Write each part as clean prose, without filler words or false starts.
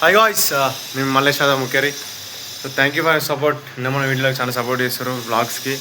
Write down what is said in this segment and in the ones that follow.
Hi guys, మేము మల్లేష్ యాదవ్ ముఖ్యరి. So thank you for support. నిన్న మన వీడియోకి చాలా సపోర్ట్ చేస్తారు. వ్లాగ్స్కి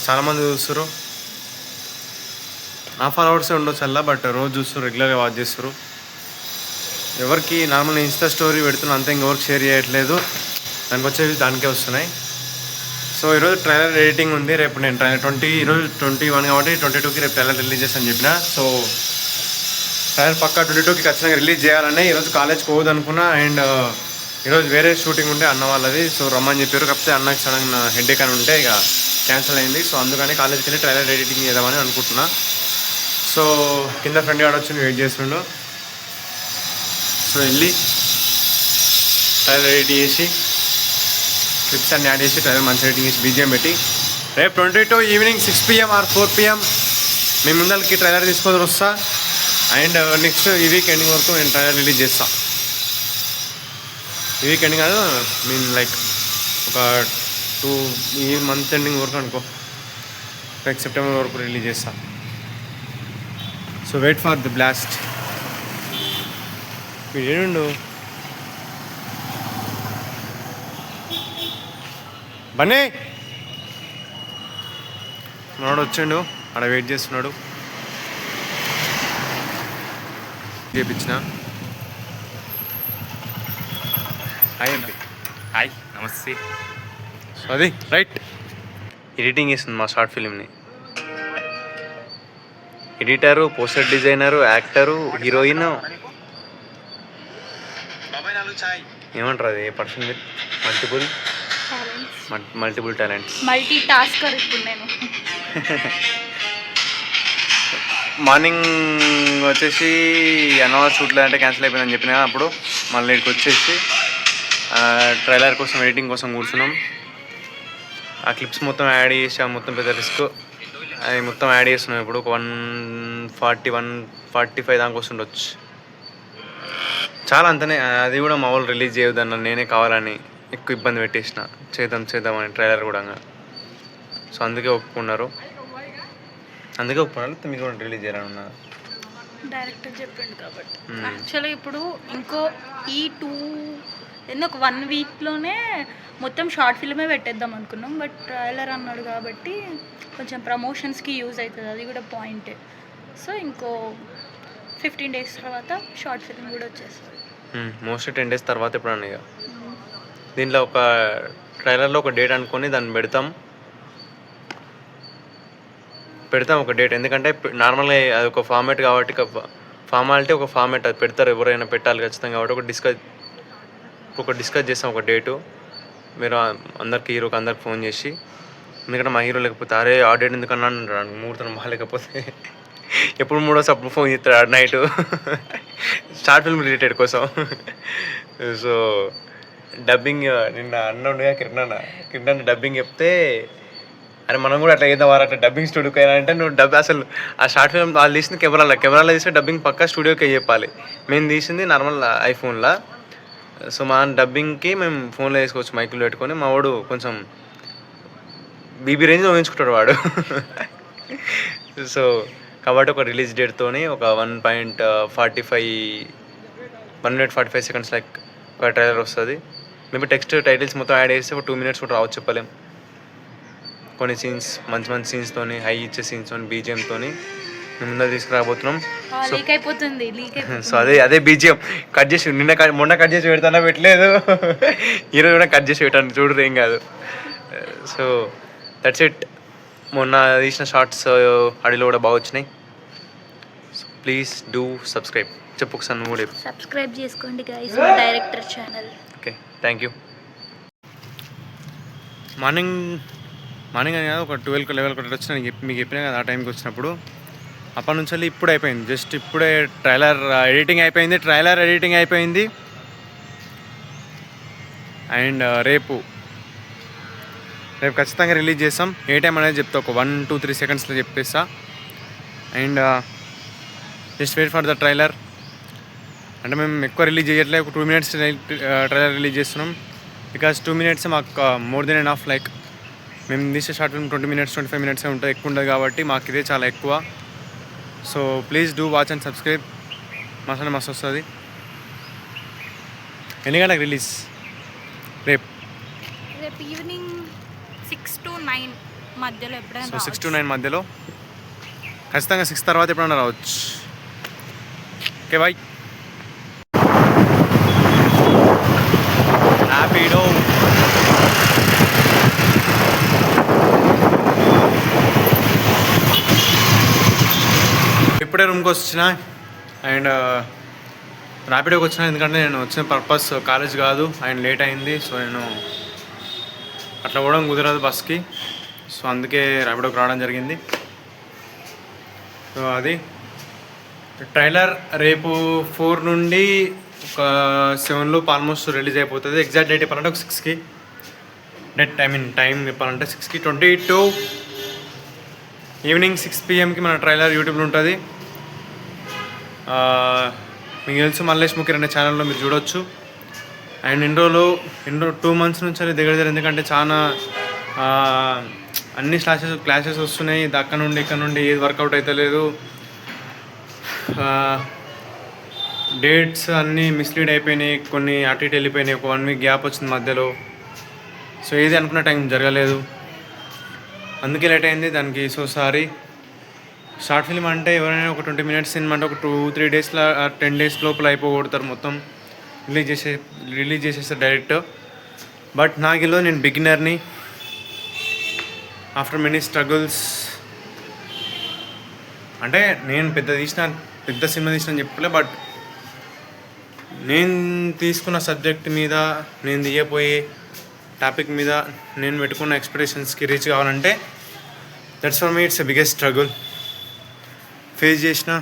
చాలామంది చూస్తారు. నా ఫాలోవర్సే ఉండొచ్చు అలా, బట్ రోజు చూస్తారు, రెగ్యులర్గా వాచ్ చేస్తారు. ఎవరికి నార్మల్ ఇన్స్టా స్టోరీ పెడుతున్నా అంతే, ఇంకెవరికి షేర్ చేయట్లేదు. దానికి వచ్చేవి దానికే వస్తున్నాయి. సో ఈరోజు ట్రైలర్ ఎడిటింగ్ ఉంది. రేపు నేను ఈరోజు 21 కాబట్టి 22కి రేపు ట్రైలర్ రిలీజ్ చేస్తాను చెప్పిన. సో ట్రైలర్ పక్కా 22కి ఖచ్చితంగా రిలీజ్ చేయాలని ఈరోజు కాలేజ్కి పోవద్దు అనుకున్నా. అండ్ ఈరోజు వేరే షూటింగ్ ఉంటే అన్న వాళ్ళది, సో రమ్మని చెప్పారు. కాకపోతే అన్నకి సడన్ హెడ్ఏక్ అని ఉంటే ఇక క్యాన్సిల్ అయింది. సో అందుకని కాలేజ్కి వెళ్ళి ట్రైలర్ ఎడిటింగ్ చేద్దామని అనుకుంటున్నా. సో కింద ఫ్రెండ్ గాడు వచ్చి వెయిట్ చేస్తుండు. సో వెళ్ళి ట్రైలర్ ఎడిట్ చేసి క్లిప్స్ అన్ని యాడ్ చేసి ట్రైలర్ మంచి ఎడిటింగ్ చేసి బీజిఎం పెట్టి రేపు 22 ఈవినింగ్ 6 PM ఆర్ 4 PM మీ ముందరికి ట్రైలర్ తీసుకొని వస్తా. అండ్ నెక్స్ట్ ఈ వీక్ ఎండింగ్ వరకు నేను ట్రైలర్ రిలీజ్ చేస్తా. ఈ వీక్ ఎండింగ్ కాదు, లైక్ ఒక ఈ మంత్ ఎండింగ్ వరకు అనుకో, లైక్ సెప్టెంబర్ వరకు రిలీజ్ చేస్తా. So wait for the blast. మీరు ఏడుండు బన్నీ, మనోడు వచ్చిండు, ఆడ వెయిట్ చేస్తున్నాడు. చేపించిన. హాయ్ అండి. హాయ్, నమస్తే. సో అది రైట్, ఎడిటింగ్ చేస్తుంది మా షార్ట్ ఫిలింని. Editor, poster designer, actor, heroine, ఏమంటారు అది person with multiple talents, multi tasker. ఇప్పుడు నేను మార్నింగ్ వచ్చేసి అన్నవర్ షూట్లో అంటే క్యాన్సిల్ అయిపోయిందని చెప్పిన. అప్పుడు మళ్ళీ ఇక్కడికి వచ్చేసి ట్రైలర్ కోసం ఎడిటింగ్ కోసం కూర్చున్నాం. ఆ క్లిప్స్ మొత్తం యాడ్ చేసి, ఆ మొత్తం పెద్ద రిస్క్ అది మొత్తం యాడ్ చేస్తున్నాం. ఇప్పుడు ఒక 145 దాకా వస్తుండొచ్చు. చాలా అంతనే. అది కూడా మా వాళ్ళు రిలీజ్ చేయొద్దన్న, నేనే కావాలని ఎక్కువ ఇబ్బంది పెట్టేసిన. చేద్దామని ట్రైలర్ కూడా. సో అందుకే ఒప్పుకున్నారు. మీకు కూడా రిలీజ్ చేయాలన్నారు డైరెక్టర్ చెప్పిండు కాబట్టి. యాక్చువల్లీ ఇప్పుడు ఇంకో ఈ ఒక 1 వీక్లోనే మొత్తం షార్ట్ ఫిల్మే పెట్టేద్దాం అనుకున్నాం. బట్ ట్రైలర్ అన్నాడు కాబట్టి కొంచెం ప్రమోషన్స్కి యూజ్ అవుతుంది, అది కూడా పాయింటే. సో ఇంకో 15 days తర్వాత షార్ట్ ఫిల్మ్ కూడా వచ్చేస్తుంది. మోస్ట్లీ 10 days తర్వాత ఎప్పుడన్నా. ఇక దీంట్లో ఒక ట్రైలర్లో ఒక డేట్ అనుకొని దాన్ని పెడతాం ఒక డేట్. ఎందుకంటే నార్మల్గా అది ఒక ఫార్మాట్ కాబట్టి, ఫార్మాలిటీ ఒక ఫార్మాట్ అది పెడతారు, ఎవరైనా పెట్టాలి ఖచ్చితంగా. కాబట్టి ఒక డిస్కస్ చేస్తాం ఒక డేటు. మీరు అందరికి హీరోకి అందరికి ఫోన్ చేసి, ఎందుకంటే మా హీరో లేకపోతే అరే ఆ డేట్ ఎందుకన్నా అంటాడు, ముహూర్తం బాగాలేకపోతే ఎప్పుడు అప్పుడు ఫోన్ చేస్తాడు నైటు షార్ట్ ఫిల్మ్ రిలేటెడ్ కోసం. సో డబ్బింగ్ నిన్న అన్నుండగా కిరణ్ డబ్బింగ్ చెప్తే, అరే మనం కూడా అట్లా చేద్దాం వారు, అట్లా డబ్బింగ్ స్టూడియోకి అయినా అంటే నువ్వు అసలు ఆ షార్ట్ ఫిల్మ్ వాళ్ళు తీసింది కెమెరాలో తీస్తే డబ్బింగ్ పక్కా స్టూడియోకి చెప్పాలి. మేము తీసింది నార్మల్ ఐఫోన్లో. సో మా డబ్బింగ్కి మేము ఫోన్లో వేసుకోవచ్చు మైకులు పెట్టుకొని. మా వాడు కొంచెం బీబీ రేంజ్లో ఊహించుకుంటాడు వాడు. సో కాబట్టి ఒక రిలీజ్ డేట్తోని ఒక 1 minute 45 seconds లైక్ ఒక ట్రైలర్ వస్తుంది. మేబీ టెక్స్ట్ టైటిల్స్ మొత్తం యాడ్ చేస్తే ఒక 2 minutes కూడా రావచ్చు, చెప్పలేం. కొన్ని సీన్స్ మంచి సీన్స్తో, హై ఇచ్చే సీన్స్తో, బీజిఎంతో మేము ముందర తీసుకురాబోతున్నాం. సో అదే బీజిఎం కట్ చేసి మొన్న కట్ చేసి పెడతానా, పెట్టలేదు. ఈరోజు కూడా కట్ చేసి పెట్టాను, చూడరు ఏం కాదు. So that's it. మొన్న తీసిన షార్ట్స్ అడిలో కూడా బాగా వచ్చినాయి. So please do subscribe. చెప్పు ఒకసారి నువ్వు కూడా సబ్స్క్రైబ్ చేసుకోండి guys, director channel. Okay, thank you. Morning అని కాదు, ఒక 12-11 వచ్చిన మీకు చెప్పినా కదా. ఆ టైంకి వచ్చినప్పుడు అప్పటి నుంచి ఇప్పుడు అయిపోయింది. జస్ట్ ఇప్పుడే ట్రైలర్ ఎడిటింగ్ అయిపోయింది. అండ్ రేపు ఖచ్చితంగా రిలీజ్ చేస్తాం. ఏ టైం అనేది చెప్తా, ఒక 1-2-3 secondsలో చెప్పేస్తా. And just wait for the trailer. అంటే మేము ఎక్కువ రిలీజ్ చేయట్లేదు, ఒక 2 minutes ట్రైలర్ రిలీజ్ చేస్తున్నాం. బికాజ్ 2 minutes మాకు మోర్ దెన్ ఎనఫ్. లైక్ మేము తీసే షార్ట్ ఫిల్మ్ 20 minutes 25 minutes ఉంటుంది, ఎక్కువ ఉండదు కాబట్టి మాకు ఇదే చాలా ఎక్కువ. So please do watch and subscribe. మస్తు వస్తుంది. ఎన్ని గంటలకు రిలీజ్ రేపు? రేపు ఈవినింగ్ 6 to 9 మధ్యలో ఎప్పుడైనా సో 6 to 9 మధ్యలో ఖచ్చితంగా 6 తర్వాత ఎప్పుడైనా రావచ్చు. Okay bye. ర్యాపిడో ఇప్పుడే రూమ్కి వచ్చిన అండ్ ర్యాపిడోకి వచ్చిన, ఎందుకంటే నేను వచ్చిన పర్పస్ కాలేజ్ కాదు అండ్ లేట్ అయింది. సో నేను అట్లా కూడా కుదరదు బస్కి, సో అందుకే ర్యాపిడోకి రావడం జరిగింది. సో అది ట్రైలర్ రేపు 4 నుండి ఒక 7 లోపు ఆల్మోస్ట్ రిలీజ్ అయిపోతుంది. ఎగ్జాక్ట్ డేట్ చెప్పాలంటే ఒక 6కి డేట్, ఐ మీన్ టైం చెప్పాలంటే 6కి 22 ఈవినింగ్ 6 PM మన ట్రైలర్ యూట్యూబ్లో ఉంటుంది. మీకు తెలుసు మల్లేష్ ముఖిర్ అనే ఛానల్లో మీరు చూడొచ్చు. అండ్ ఇన్ని 2 months నుంచి అది దగ్గర, ఎందుకంటే చాలా అన్ని క్లాసెస్ వస్తున్నాయి. అక్కడ నుండి ఇక్కడ నుండి ఏది వర్కౌట్ అయితే లేదు. డేట్స్ అన్నీ మిస్లీడ్ అయిపోయినాయి, కొన్ని అటు ఇటు వెళ్ళిపోయినాయి. ఒక 1 week గ్యాప్ వచ్చింది మధ్యలో. సో ఏది అనుకున్న టైం జరగలేదు, అందుకే లేట్ అయింది దానికి. So sorry. షార్ట్ ఫిల్మ్ అంటే ఎవరైనా ఒక 20 minutes సినిమా అంటే ఒక 2-3 days 10 days లోపల అయిపోగొడతారు మొత్తం, రిలీజ్ చేసేస్తారు డైరెక్ట్. బట్ నాకిలో నేను బిగినర్ని. ఆఫ్టర్ మెనీ స్ట్రగుల్స్, అంటే నేను పెద్ద సినిమా తీసిన చెప్పలే, బట్ నేను తీసుకున్న సబ్జెక్ట్ మీద, నేను తీయబోయే టాపిక్ మీద నేను పెట్టుకున్న ఎక్స్పెక్టేషన్స్కి రీచ్ కావాలంటే that's for me it's a biggest struggle. Face చేసిన,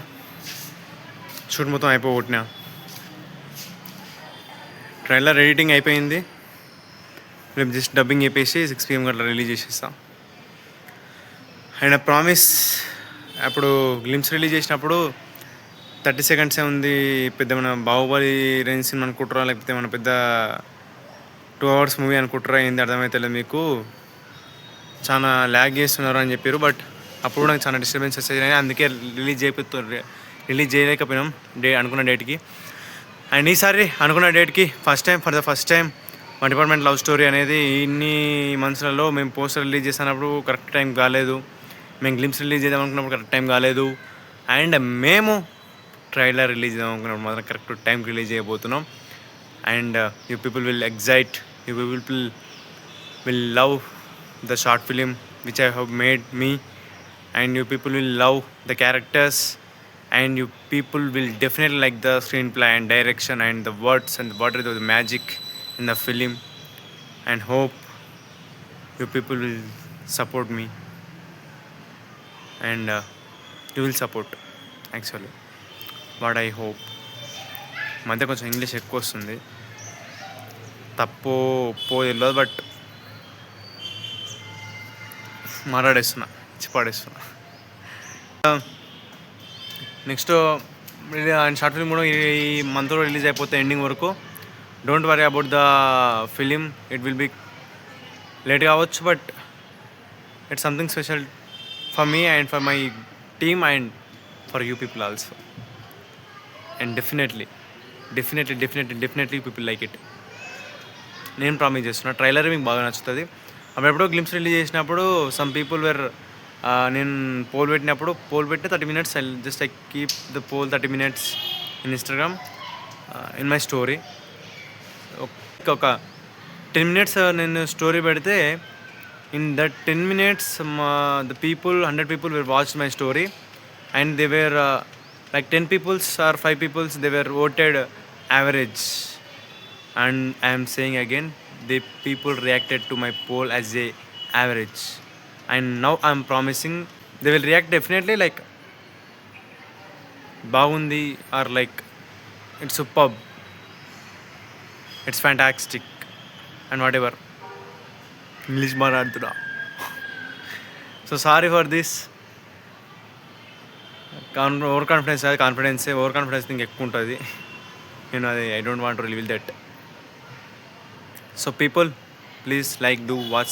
షూట్ మొత్తం అయిపోగొట్టిన. ట్రైలర్ ఎడిటింగ్ అయిపోయింది, రేపు జస్ట్ డబ్బింగ్ చెప్పేసి 6 PM అట్లా రిలీజ్ చేసేస్తాం. అండ్ ప్రామిస్, అప్పుడు గ్లిమ్స్ రిలీజ్ చేసినప్పుడు 30 seconds ఉంది, పెద్ద మన బాహుబలి రేంజ్ సినిమా అనుకుంటారా, లేకపోతే మన పెద్ద 2 hours మూవీ అనుకుంటారా, ఏంది అర్థమవుతలేదు మీకు, చాలా ల్యాగ్ చేస్తున్నారు అని చెప్పారు. బట్ అప్పుడు నాకు చాలా డిస్టర్బెన్సెస్ అయినాయి, అందుకే రిలీజ్ చేయలేకపోయినాం అనుకున్న డేట్కి. అండ్ ఈసారి అనుకున్న డేట్కి ఫర్ ద ఫస్ట్ టైం మా డిపార్ట్మెంట్ లవ్ స్టోరీ అనేది ఇన్ని మంత్స్లలో మేము పోస్టర్ రిలీజ్ చేసినప్పుడు కరెక్ట్ టైం కాలేదు, మేము గ్లిమ్స్ రిలీజ్ చేద్దాం అనుకున్నప్పుడు కరెక్ట్ టైం కాలేదు, అండ్ మేము ట్రైలర్ రిలీజ్ చేద్దాం అనుకున్నప్పుడు మాత్రం కరెక్ట్ టైంకి రిలీజ్ చేయబోతున్నాం. And you people will excite, you people will love the short film which I have made me, and you people will love the characters, and you people will definitely like the screenplay and direction and the words and the magic in the film, and hope you people will support me, and you will support actually what I hope. మధ్య కొంచెం English ఎక్కువ వస్తుంది, తప్పో ఒప్పో తెలియదు, but మాట్లాడేస్తున్నా, ఇచ్చిపాడేస్తున్నా. Next short film కూడా ఈ మంత్లో రిలీజ్ అయిపోతే ఎండింగ్ వరకు. Don't worry about the film, it will be late కావచ్చు, but it's something special for me and for my team and for you people also. And definitely people like it. నేను promise చేస్తున్నా, trailer మీకు బాగా నచ్చుతుంది. అప్పుడెప్పుడో glimpse release చేసినప్పుడు some people were, నేను poll పెట్టిన 30 minutes I keep the pole 30 minutes in Instagram in my story. ఒక 10 minutes నేను స్టోరీ పెడితే in that 10 minutes the people 100 people were watched my story, and they were like 10 people or 5 people, they were voted average, and I am saying again, the people reacted to my poll as a average, and now I am promising they will react definitely like bagundi or like it's superb, it's fantastic and whatever English maraduna. So sorry for this. Over confidence thing ఎక్కువ ఉంటుంది, నేను అది I don't want to reveal that. So people please like, do watch,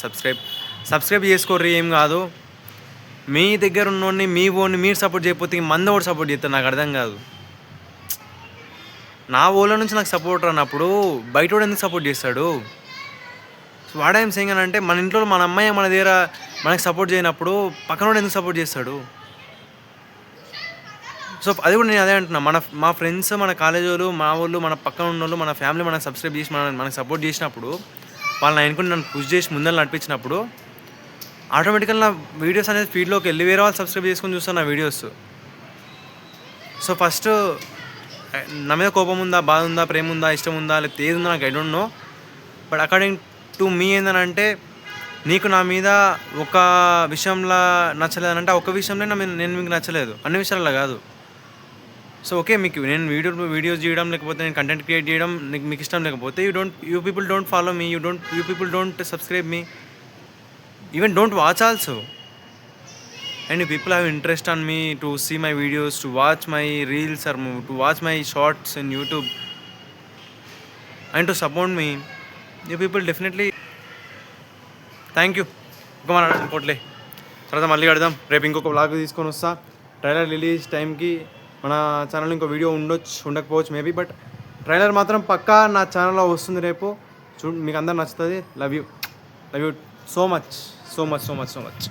subscribe చేసుకోర్రి, ఏం కాదు. మీ దగ్గర ఉన్నోడిని, మీ ఓన్ని మీరు support చేయకపోతే మంద కూడా సపోర్ట్ చేస్తారు, నాకు అర్థం కాదు. నా ఊళ్ళో నుంచి నాకు సపోర్ట్ అన్నప్పుడు బయట వాడు ఎందుకు సపోర్ట్ చేస్తాడు? సో వాట్ ఐఎమ్ సేయింగ్ అని అంటే, మన ఇంట్లో మన అమ్మాయి మన దగ్గర మనకి సపోర్ట్ చేయనప్పుడు పక్కన వాడు ఎందుకు సపోర్ట్ చేస్తాడు? సో అది కూడా నేను అదే అంటున్నా. మా ఫ్రెండ్స్, మన కాలేజ్ వాళ్ళు, మా వాళ్ళు, మన పక్కన ఉన్న వాళ్ళు, మన ఫ్యామిలీ మనకు సబ్స్క్రైబ్ చేసి మనకు సపోర్ట్ చేసినప్పుడు, వాళ్ళని అనుకుని నన్ను పుష్ చేసి ముందర నడిపించినప్పుడు ఆటోమేటిక్గా నా వీడియోస్ అనేది ఫీడ్లోకి వెళ్ళి వేరే వాళ్ళు సబ్స్క్రైబ్ చేసుకొని చూస్తాను నా వీడియోస్. సో ఫస్ట్ నా మీద కోపం ఉందా, బాధ ఉందా, ప్రేమ ఉందా, ఇష్టం ఉందా, లేకపోతే ఏది ఉందో నాకు I don't know. But according to మీ ఏంటంటే, నీకు నా మీద ఒక విషయంలో నచ్చలేదనంటే ఆ ఒక్క విషయంలో నేను మీకు నచ్చలేదు, అన్ని విషయాల్లో కాదు. సో ఓకే, మీకు నేను వీడియోస్ చేయడం లేకపోతే నేను కంటెంట్ క్రియేట్ చేయడం మీకు ఇష్టం లేకపోతే you people don't follow me, you people don't subscribe me, even don't watch also. And if people have interest on me to see my videos, to watch my reels or to watch my shorts in YouTube and to support me, you people definitely thank you. ఇంకోట్లే తర్వాత మళ్ళీ కడదాం. రేపు ఇంకొక vlog తీసుకొని వస్తా. Trailer release టైంకి మన channel ఇంకో వీడియో ఉండకపోవచ్చు మేబీ, బట్ ట్రైలర్ మాత్రం పక్కా నా ఛానల్లో వస్తుంది రేపు. మీకు అందరు నచ్చుతుంది. Love you so much.